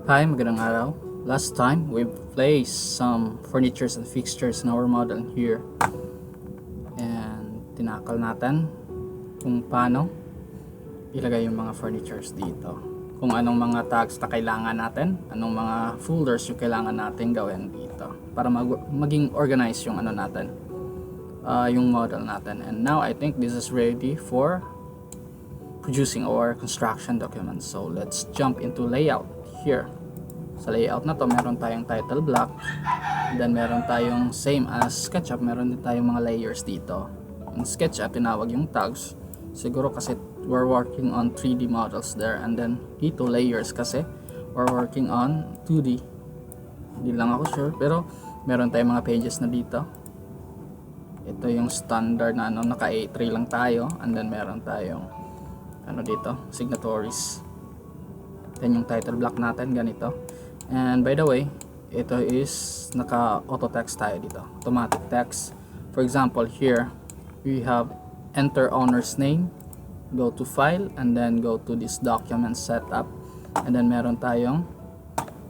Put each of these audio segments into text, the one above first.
Hi, magandang araw. Last time, we placed some furnitures and fixtures in our model here. And tinakal natin kung paano ilagay yung mga furnitures dito. Kung anong mga tags na kailangan natin, anong mga folders yung kailangan natin gawin dito. Para maging organized yung ano natin, yung model natin. And now, I think this is ready for producing our construction documents. So, let's jump into layout here. Sa layout na to, meron tayong title block, then meron tayong same as SketchUp, meron din tayong mga layers dito. Yung SketchUp, tinawag yung tags, siguro kasi we're working on 3D models there, and then dito layers kasi we're working on 2D. Hindi lang ako sure, pero meron tayong mga pages na dito. Ito yung standard na naka A3 lang tayo, and then meron tayong dito, signatories. Then yung title block natin ganito. And by the way, ito is naka auto text tayo dito, automatic text. For example, here we have enter owner's name, go to file, and then go to this document setup, and then meron tayong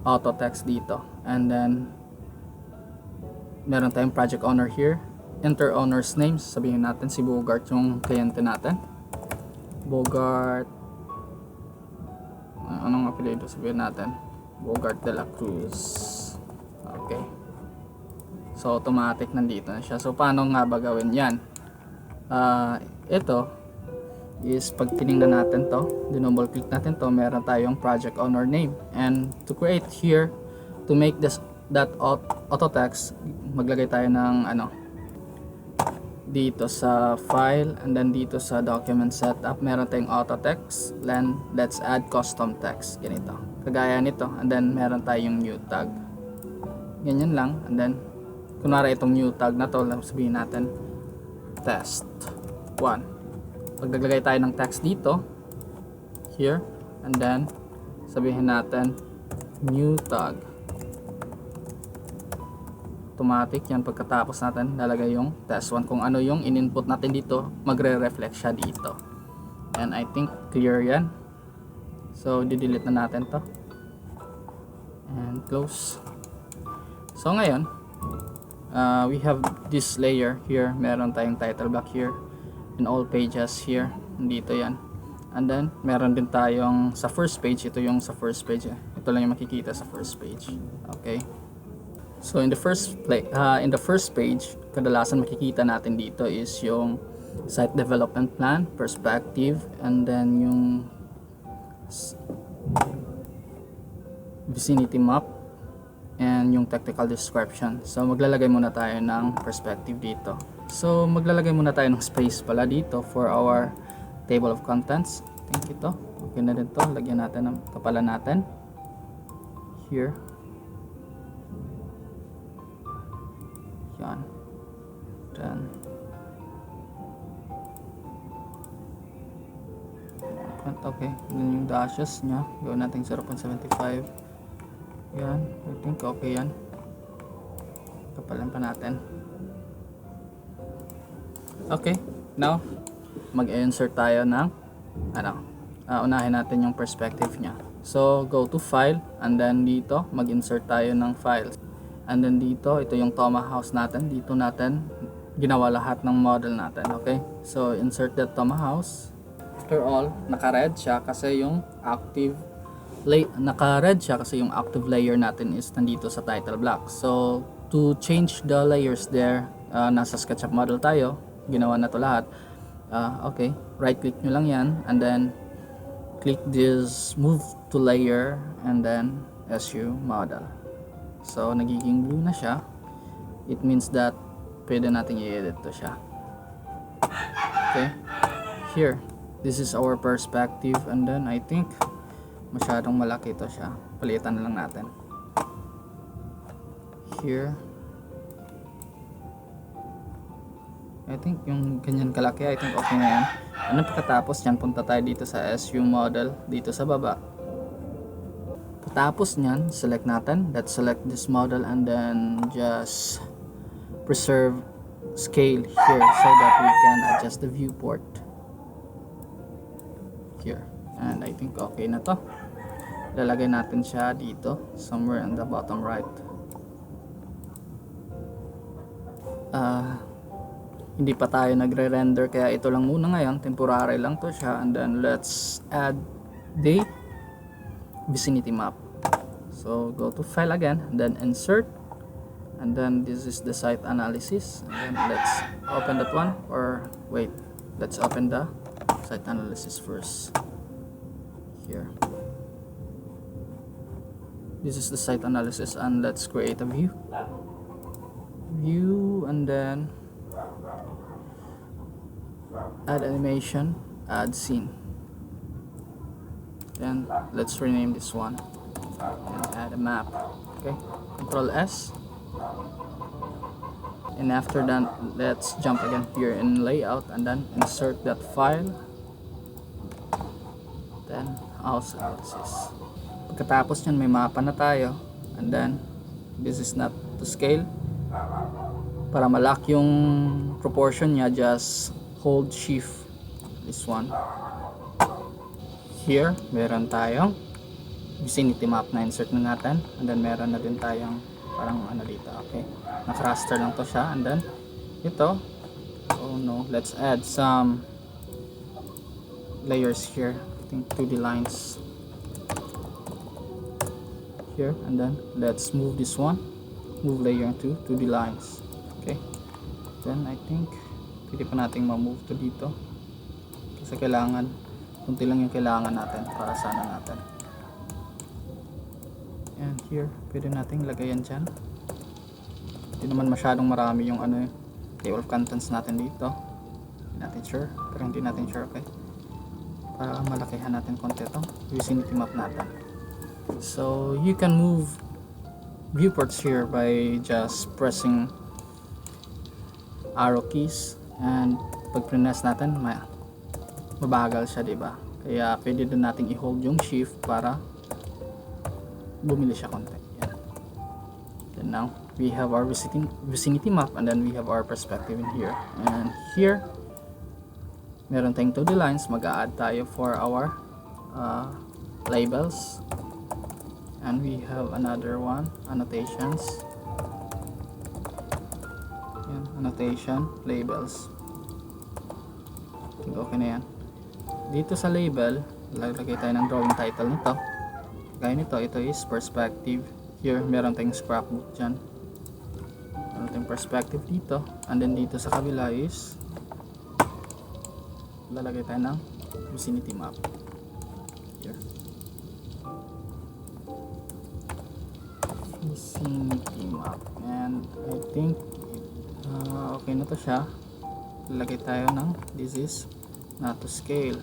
auto text dito, and then meron tayong project owner here, enter owner's name, sabihin natin si Bogart yung kliyente natin. Bogart, anong apelyido sabihin natin? Bogart de la Cruz. Okay. So automatic nandito na siya. So paano nga ba gawin yan? Ito is pag tiningnan natin to, dinouble click natin to, meron tayong project owner name. And to create here, to make that auto text, maglagay tayo ng dito sa file, and then dito sa document setup meron tayong auto text, then let's add custom text, ganito, kagaya nito, and then meron tayong new tag, ganyan lang. And then kunwari itong new tag na to, sabihin natin test 1. Pag naglagay tayo ng text dito here, and then sabihin natin new tag, automatic yan, pagkatapos natin lalagay yung test 1. Kung ano yung in-input natin dito, magre-reflect siya dito. And I think clear yan. So di-delete na natin to and close. So ngayon, we have this layer here, meron tayong title block here and all pages here, dito yan. And then meron din tayong sa first page, ito yung sa first page, ito lang yung makikita sa first page. Okay. So in the first page, kadalasan makikita natin dito is yung site development plan, perspective, and then yung vicinity map, and yung technical description. So maglalagay muna tayo ng perspective dito. So maglalagay muna tayo ng space pala dito for our table of contents. I think ito, okay na din to. Lagyan natin ng kapalan natin here. Yan. Then okay, then yung dashes nya gawin natin 0.75. yan, I think okay yan, kapalan pa natin. Okay, now mag-insert tayo ng unahin natin yung perspective nya. So go to file, and then dito mag-insert tayo ng files. And then dito, ito yung Toma house natin. Dito natin ginawa lahat ng model natin. Okay? So insert that Toma house. After all, naka-red siya kasi yung active layer natin is nandito sa title block. So to change the layers there, nasa SketchUp model tayo. Ginawa na to lahat. Okay, right click nyo lang yan, and then click this move to layer, and then SU model. So nagiging blue na siya. It means that pwede natin i-edit to siya. Okay, here, this is our perspective, and then I think masyadong malaki to siya, palitan na lang natin here. I think yung ganyan kalaki, I think okay na yan. Ano pagkatapos yan, punta tayo dito sa SU model, dito sa baba. Tapos nyan, select natin, let's select this model, and then just preserve scale here so that we can adjust the viewport here. And I think okay na to. lalagay natin siya dito somewhere on the bottom right. Hindi pa tayo nagre-render kaya ito lang muna ngayon, temporary lang to siya. And then let's add the vicinity map. So go to file again, and then insert, and then this is the site analysis, and then let's open that one, or wait, let's open the site analysis first. Here, this is the site analysis, and let's create a view, and then add animation, add scene. Then let's rename this one and add a map. Okay, Control S, and after that let's jump again here in layout, and then insert that file, then house analysis. Pagkatapos nyan may mapa na tayo, and then this is not to scale. Para malak yung proportion nya, just hold shift this one. Here meron tayong vicinity map na insert na natin, and then meron na din tayong parang ano dito. Okay, naka-raster lang to siya, and then ito, oh no, let's add some layers here. I think 2D lines here, and then let's move this one, move layer to 2D lines. Okay, then I think pwede pa nating ma-move to dito kasi kailangan kunti lang yung kailangan natin para sana natin. And here pwede nating lagayan dyan. Hindi naman masyadong marami yung ano, table of contents natin dito. Hindi natin sure, pero hindi natin sure. Okay, para malakihan natin konti ito vicinity map natin. So you can move viewports here by just pressing arrow keys, and pag press natin mabagal siya, diba? Kaya pwede din nating i-hold yung shift para bumili siya konti. Yan. Then now we have our vicinity map, and then we have our perspective in here. And here meron tayong 2D lines, mag-a-add tayo for our labels, and we have another one, annotations. Yan, annotation, labels. Okay na yan. Dito sa label, lalagay tayo ng drawing title nito. Gaya nito, ito is perspective. Here, meron tayong scrapbook dyan. Meron tayong perspective dito. And then dito sa kabila is lalagay tayo ng vicinity map. Here. Vicinity map. And I think okay na to siya. Lalagay tayo ng this is not to scale.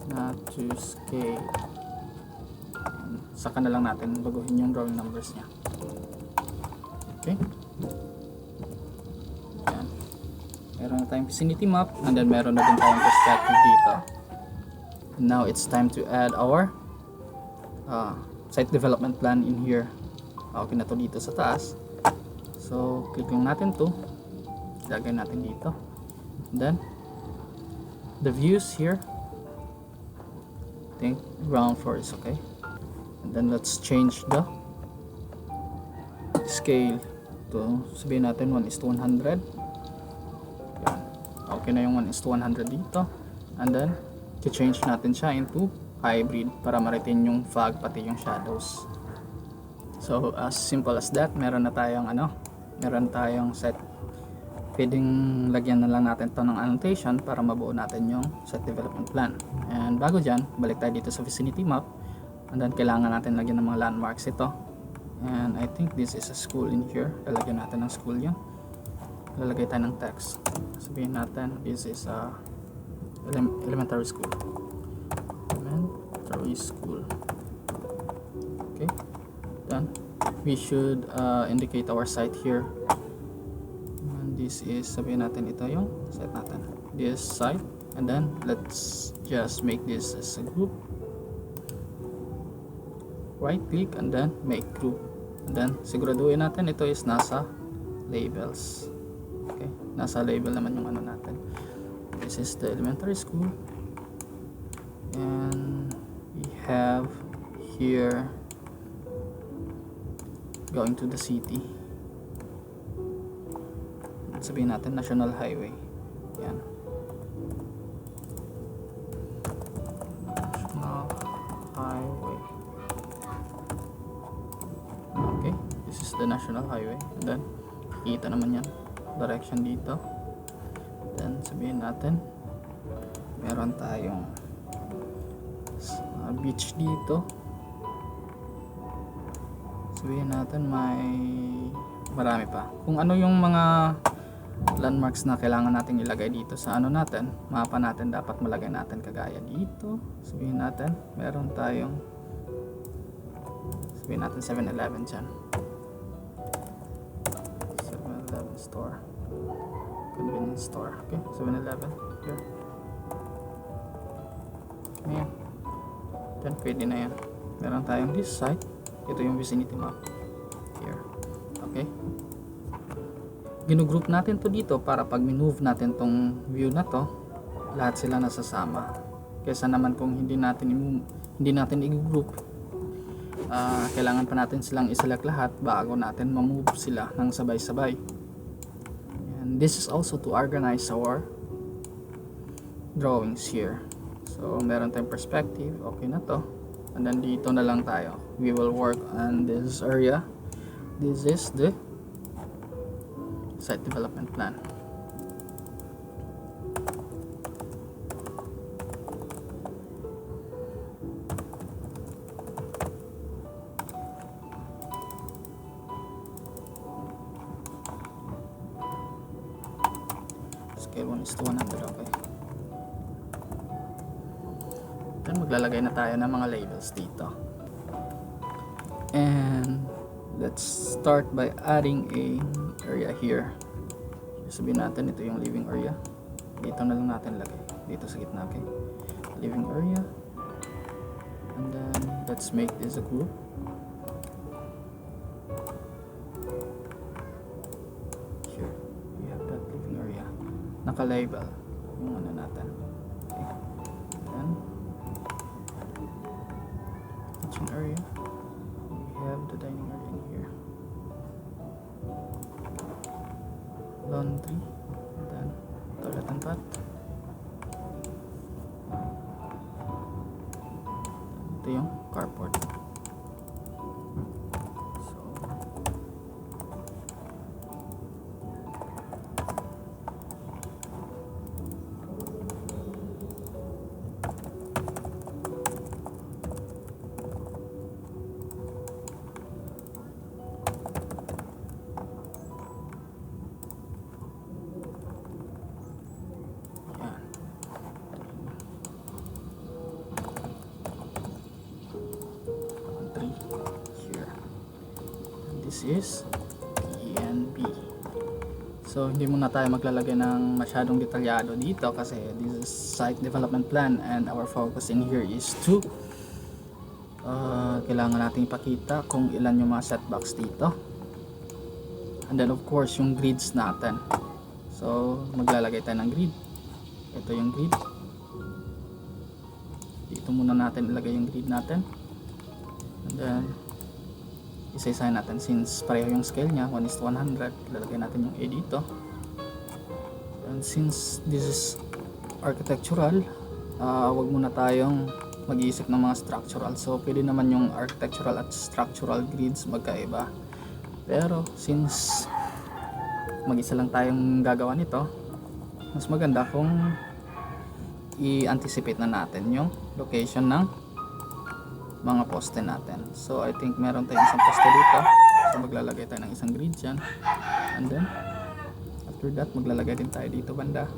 Not to scale. Saka na lang natin baguhin yung drawing numbers niya. Okay. Yan. Meron na tayong vicinity map, and then meron na din tayong perspective dito. And now it's time to add our site development plan in here. Okay na to dito sa taas. So click lang natin to, lagay natin dito, and then the views here, I think ground floor is okay. And then let's change the scale to, sabihin natin 1:100. Yan. Okay na yung 1:100 dito, and then i-change natin siya into hybrid para ma-retain yung fog pati yung shadows. So as simple as that, meron tayong set. Pwedeng lagyan na lang natin to ng annotation para mabuo natin yung set development plan. And bago dyan, balik tayo dito sa vicinity map, and then kailangan natin lagyan ng mga landmarks ito. And I think this is a school in here. Lalagyan natin ng school yan. Lalagay tayo ng text. Sabihin natin this is a elementary school. Elementary school. Okay, then we should indicate our site here. And this is, sabihin natin ito yung site natin, this site. And then let's just make this as a group. Right click and then make group, and then siguraduhin natin ito is nasa labels. Okay, nasa label naman yung ano natin. This is the elementary school, and we have here going to the city. Sabihin natin National Highway. Yan. National Highway. Okay, this is the National Highway. And then, kita naman yan. Direction dito. Then, sabihin natin, meron tayong beach dito. Sabihin natin may marami pa. Kung ano yung mga landmarks na kailangan natin ilagay dito sa ano natin, mapa natin, dapat malagay natin kagaya dito. Sabihin natin, meron tayong, sabihin natin 7-Eleven dyan. 7-Eleven store, convenience store. Okay, 7-Eleven here. Ayan. Then pwede na yan. Meron tayong this site. Ito yung vicinity map here. Okay, ginugroup natin to dito para pag minove natin tong view na to, lahat sila nasasama. Kaysa naman kung hindi natin i-group, kailangan pa natin silang iselect lahat bago natin ma-move sila ng sabay-sabay. And this is also to organize our drawings here. So meron tayong perspective, okay na to. And then dito na lang tayo. We will work on this area. This is the site development plan. Scale 1:100, okay. Then maglalagay na tayo ng mga labels dito. And let's start by adding a area here. Sabihin natin ito yung living area. Dito na lang natin lagay. Dito sa gitna, okay? Living area. And then let's make this a group. Here, we have that living area. Naka-label yung ano natin. Okay. Then kitchen area. We have the dining area in here. Laundry, and then toilet and bath. Ito yung carport. So, here. And this is PNB. So hindi muna tayo maglalagay ng masyadong detalyado dito kasi this is site development plan and our focus in here is to kailangan natin ipakita kung ilan yung mga setbacks dito. And then of course yung grids natin. So maglalagay tayo ng grid. Ito yung grid. Dito muna natin ilagay yung grid natin. And then isa-isahin natin since pareho yung scale nya 1:100, lalagay natin yung A dito. And since this is architectural, wag muna tayong mag-iisip ng mga structural. So pwede naman yung architectural at structural grids magkaiba. Pero since mag-isa lang tayong gagawa nito, mas maganda kung i-anticipate na natin yung location ng mga poste natin. So I think meron tayong isang poste dito. So maglalagay tayo ng isang grid dyan. And then after that maglalagay din tayo dito banda.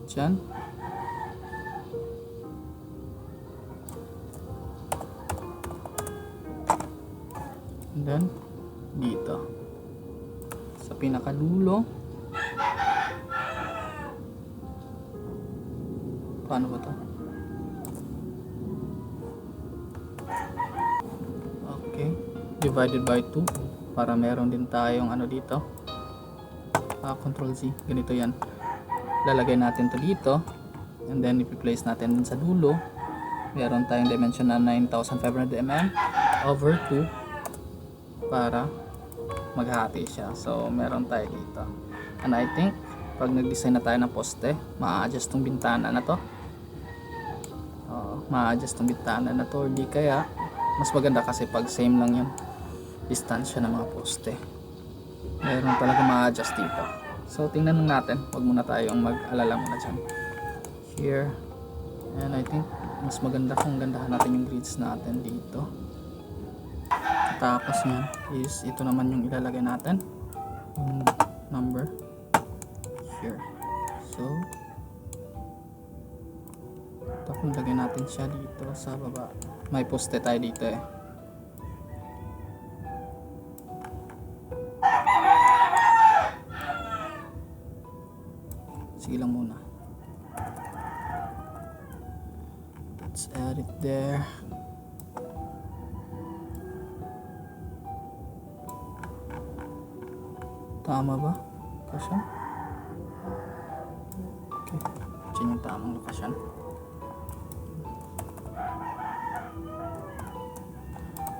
Dyan. And then dito. Sa pinakadulo. Paano ba to? Okay, divided by 2 para meron din tayong ano dito. Control Z, ganito yan. Lalagay natin to dito And then ipi-place natin dun sa dulo. Meron tayong dimension na 9,500 mm over 2 para maghati siya. So meron tayo dito. And I think pag nag-design na tayo ng poste, ma-adjust tong bintana na to. Ma-adjust tong bintana na to. Hindi kaya mas maganda kasi pag same lang yung distansya ng mga poste. Meron talaga ma-adjust dito. So tingnan lang natin. Huwag muna tayong mag-alala muna dyan. Here. And I think mas maganda kung gandahan natin yung grids natin dito. Tapos nga is ito naman yung ilalagay natin, yung number here. So ito kung lagay natin siya dito sa baba, may poste tayo dito eh. Sige lang muna. Let's add it there. Tama ba? Lokasyon? Okay. Diyan yung tamang lokasyon.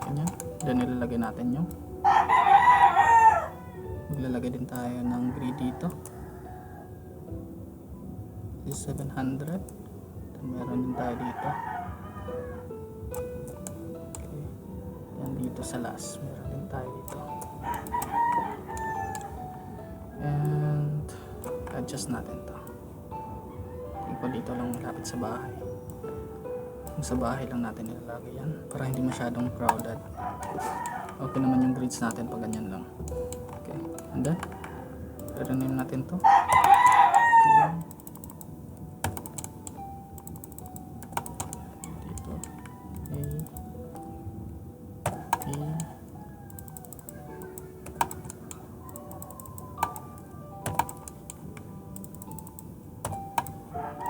Ganyan. Then ilalagay natin yung maglalagay din tayo ng grid dito. This is 700. Then meron din tayo dito. Okay. Yan dito sa last. Meron din tayo dito. And adjust natin to. Tingin ko dito lang malapit sa bahay. Kung sa bahay lang natin ilalagay yan para hindi masyadong crowded. Okay naman yung grids natin pag ganyan lang. Okay, and then rename natin to.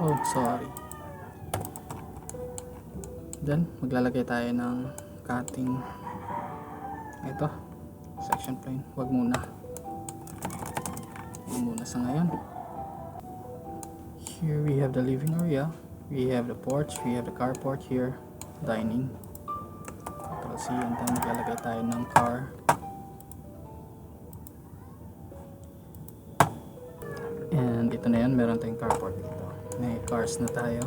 Dito oh, sorry. Then, maglalagay tayo ng cutting. Ito, section plane. Wag muna. Wag muna sa ngayon. Here we have the living area. We have the porch. We have the carport here. Dining. Control C. And then, maglalagay tayo ng car. And dito na yan. Meron tayong carport dito. May cars na tayo.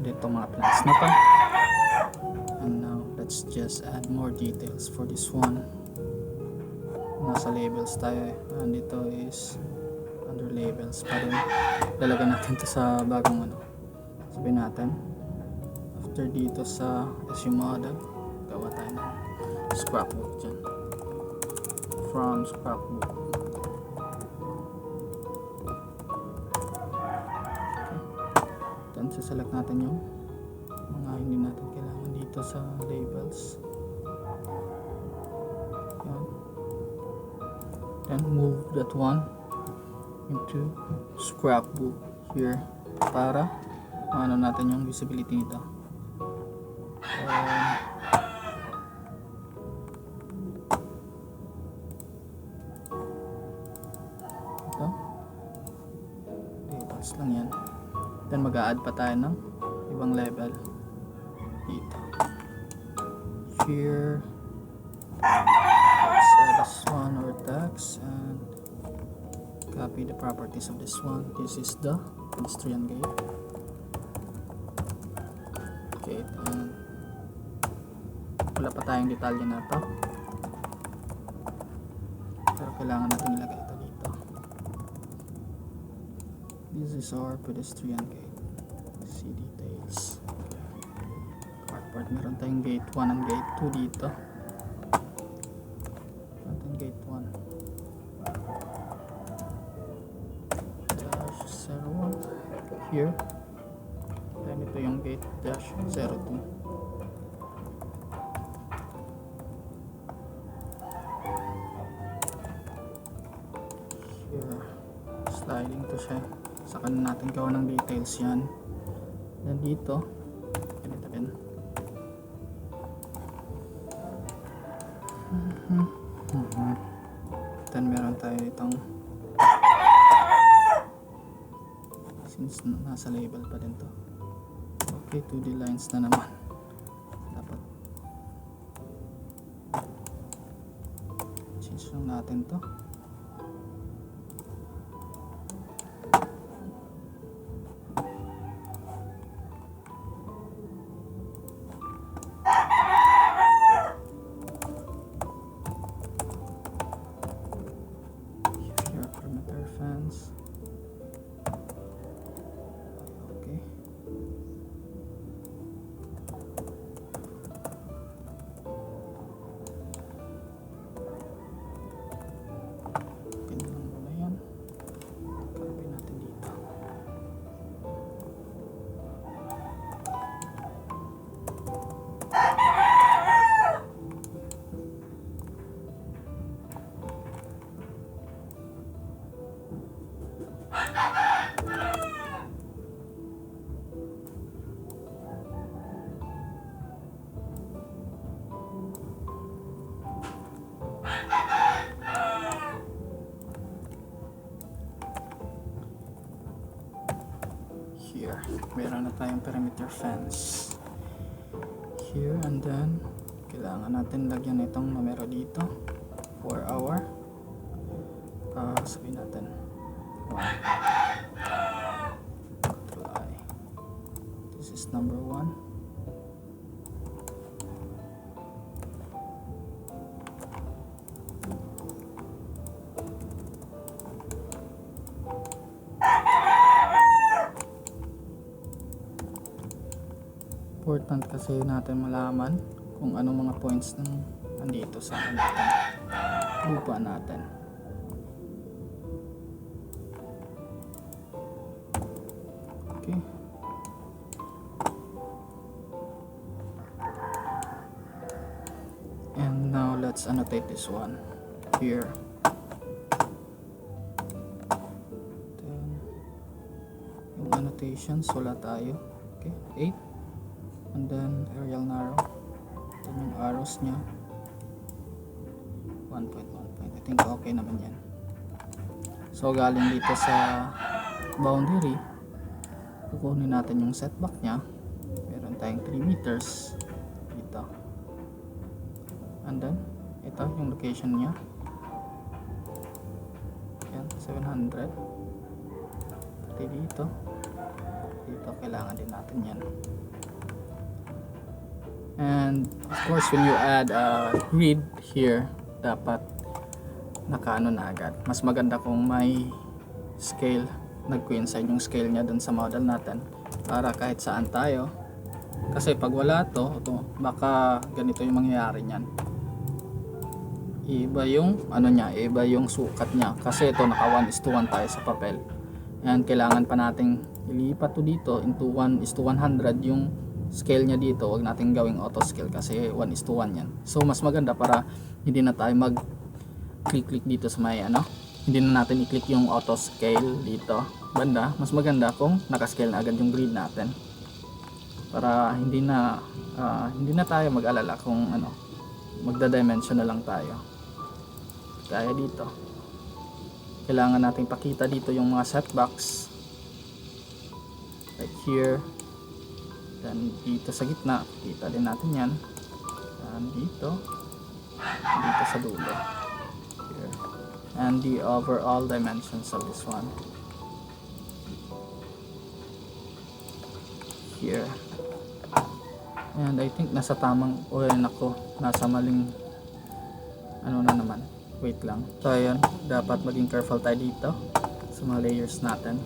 Dito mga plants na to. And now let's just add more details for this one. Nasa labels tayo eh. And dito is under labels pa rin. Lalagyan natin to sa bagong ano. Sabihin natin after dito sa SU model, gawa tayo ng scrapbook dyan. From scrapbook. Select natin yung mga hindi natin kailangan dito sa labels. Yan. Then move that one into scrapbook here para ano natin yung visibility nito. Ito labels lang yan. Then mag-a-add pa tayo ng ibang level dito. Here, let's add this one or tags and copy the properties of this one. This is the pedestrian gate. Okay, and wala pa tayong detalye na to. Pero kailangan natin ilagay ito dito. This is our pedestrian gate. See details. Part meron tayong gate 1 and gate 2 dito. Meron tayong gate 1. Dash 01 here. Then ito yung gate dash 02. Here. Sliding to siya. Saka na natin gawa ng details yan. Then dito ganito din. Then meron tayo itong since nasa label pa din to. Okay, 2D lines na naman. Dapat change lang natin to. Here, perimeter fence. Okay. Ganyan lang muna yan. Copy natin dito. Here, meron na tayong perimeter fence here, and then kailangan natin lagyan itong numero dito for our sabihin natin 1. Control I. This is number 1. Important kasi natin malaman kung anong mga points ng andito sa lupa natin. Okay. And now let's annotate this one here. Then yung annotations wala tayo. Okay, 8. And then aerial narrow, then yung arrows nya 1 point. I think okay naman yan. So galing dito sa boundary, kukunin natin yung setback nya. Meron tayong 3 meters dito, and then ito yung location nya, yan 700. Pati dito kailangan din natin yan. And of course, when you add a grid here, dapat nakaano na agad. Mas maganda kung may scale, nag-coincide yung scale niya dun sa model natin, para kahit saan tayo. Kasi pag wala to, baka ganito yung mangyayari niyan. Iba yung ano niya, iba yung sukat niya. Kasi ito naka 1:1 tayo sa papel. And kailangan pa nating ilipat to dito into 1:100 yung scale niya dito. Huwag natin gawing auto scale kasi 1:1 yan. So mas maganda para hindi na tayo mag click dito sa may ano, hindi na natin i-click yung auto scale dito banda. Mas maganda kung naka-scale na agad yung grid natin, para hindi na tayo mag-alala kung ano, magda-dimension na lang tayo. Kaya dito kailangan natin pakita dito yung mga setbacks like here. Then dito sa gitna, kita din natin yan. And dito sa dulo. Here. And the overall dimensions of this one. Here. And I think nasa tamang, nasa maling, ano na naman. Wait lang. So ayan, dapat maging careful tayo dito sa mga layers natin.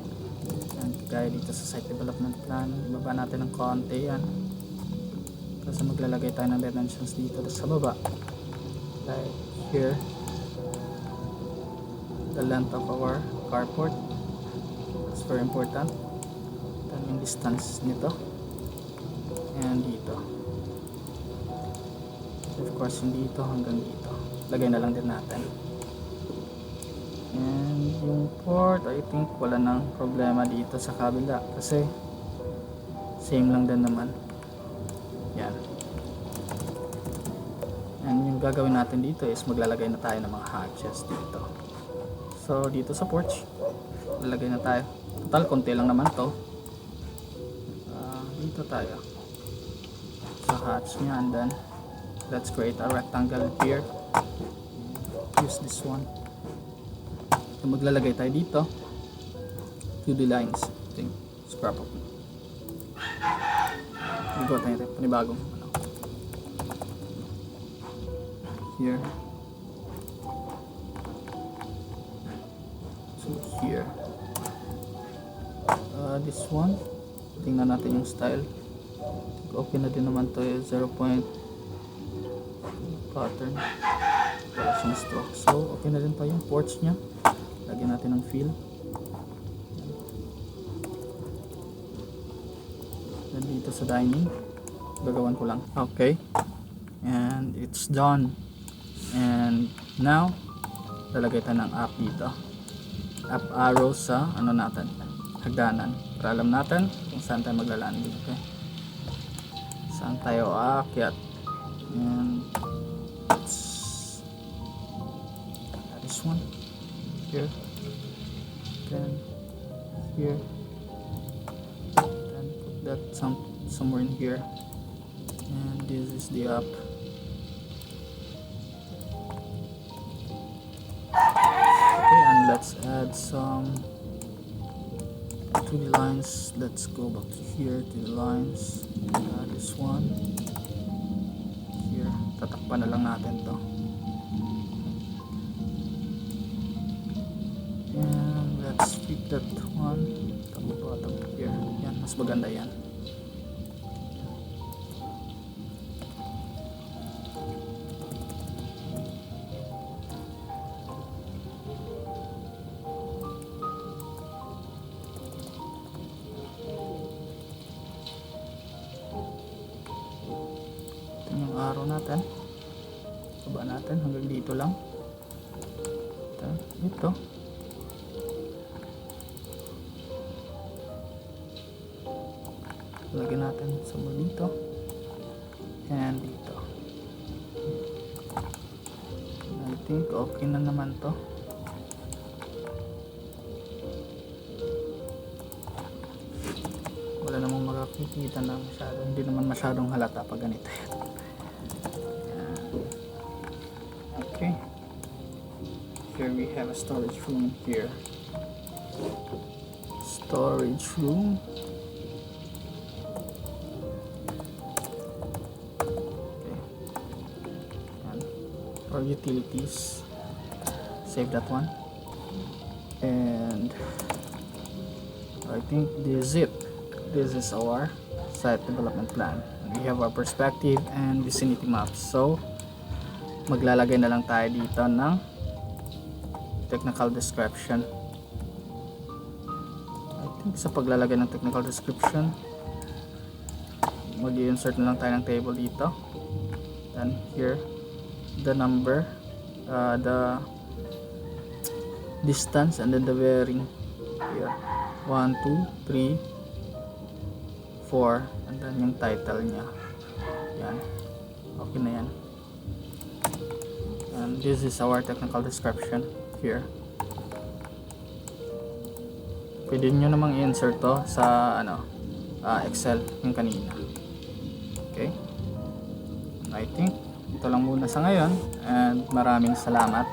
Gaya dito sa site development plan, ibaba natin ng konti yan kasi maglalagay tayo ng dimensions dito sa baba, like here, the length of our carport is very important, then yung distance nito, and dito, of course yung dito hanggang dito lagay na lang din natin. And yung port, I think wala nang problema dito sa kabila kasi same lang din naman yan. And yung gagawin natin dito is maglalagay na tayo ng mga hatches dito. So dito sa porch lalagay na tayo Total, konti lang naman to. Dito tayo sa hatch niya, and then let's create a rectangle here. Use this one. So, maglalagay tayo dito 2D lines. Think, scrap up. Igo tayo ito, panibagong ano. Here to here. This one, tingnan natin yung style. Okay na din naman to, 0 point pattern, wala siyang stroke, so okay na din pa yung ports nya. Lagyan natin ng fill, then dito sa dining gagawan ko lang. Okay, and it's done. And now lalagay tayo ng up dito, up arrow sa ano natin, hagdanan, para alam natin kung saan tayo maglalanding. Okay, saan tayo aakyat. And this one here, then here, then put that somewhere in here, and this is the up. Okay, and let's add some 2D lines. Let's go back to here to the lines. This one here, tatakpan na lang natin to, and let's pick that one top bottom here. Yan, mas maganda yan. Yung araw natin, baba natin hanggang dito lang. Ito lagyan natin sa dito and dito. I think okay na naman to. Wala namang makakikita na masyado, hindi naman masyadong halata pag ganito. Okay, here we have a storage room here. Storage room. Okay. And for utilities, save that one. And I think this is it. This is our site development plan. We have our perspective and vicinity maps. So maglalagay na lang tayo dito ng technical description. I think sa paglalagay ng technical description, mag-insert na lang tayo ng table dito, and here the number, the distance, and then the bearing here, 1, 2, 3, 4, and then yung title nya. Yan, okay na yan. And this is our technical description here. Pwede nyo namang i-insert to sa Excel yung kanina. Okay, I think ito lang muna sa ngayon, and maraming salamat.